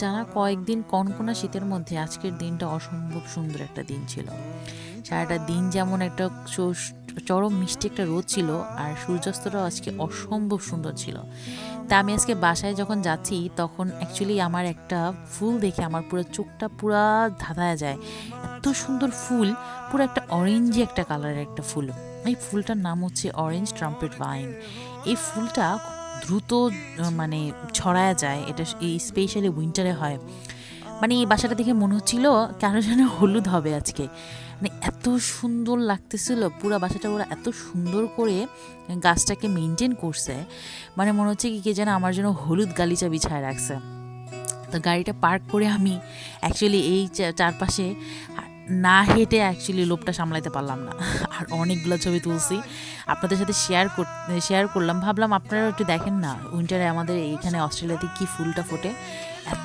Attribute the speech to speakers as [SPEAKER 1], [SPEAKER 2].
[SPEAKER 1] টানা কয়েকদিন কনকনা শীতের মধ্যে আজকের দিনটা অসম্ভব সুন্দর একটা দিন ছিল। সারাটা দিন যেমন একটা চরম মিষ্টি একটা রোদ ছিল, আর সূর্যাস্তটাও আজকে অসম্ভব সুন্দর ছিল। তা আমি আজকে বাসায় যখন যাচ্ছি তখন অ্যাকচুয়ালি আমার একটা ফুল দেখে আমার পুরো চোখটা পুরা ধাঁধায় যায়। এত সুন্দর ফুল, পুরো একটা অরেঞ্জি একটা কালারের একটা ফুল। এই ফুলটার নাম হচ্ছে অরেঞ্জ ট্রাম্পেট ভাইন। এই ফুলটা খুব দ্রুত মানে ছড়ায় যায়, এটা এই স্পেশালি উইন্টারে হয়। মানে এই বাসাটা দেখে মনে হচ্ছিল কারো যেন হলুদ হবে আজকে। মানে এত সুন্দর লাগতেছিল পুরো বাসাটা, ওরা এত সুন্দর করে গাছটাকে মেনটেন করছে। মানে মনে হচ্ছে কি কে যেন আমার জন্য হলুদ গালিচা বিছায় রাখছে। তো গাড়িটা পার্ক করে আমি অ্যাকচুয়ালি এই চারপাশে না হেঁটে অ্যাকচুয়ালি লোভটা সামলাইতে পারলাম না, আর অনেকগুলো ছবি তুলছি, আপনাদের সাথে শেয়ার করলাম। ভাবলাম আপনারাও একটু দেখেন না উইন্টারে আমাদের এখানে অস্ট্রেলিয়াতে কি ফুলটা ফোটে।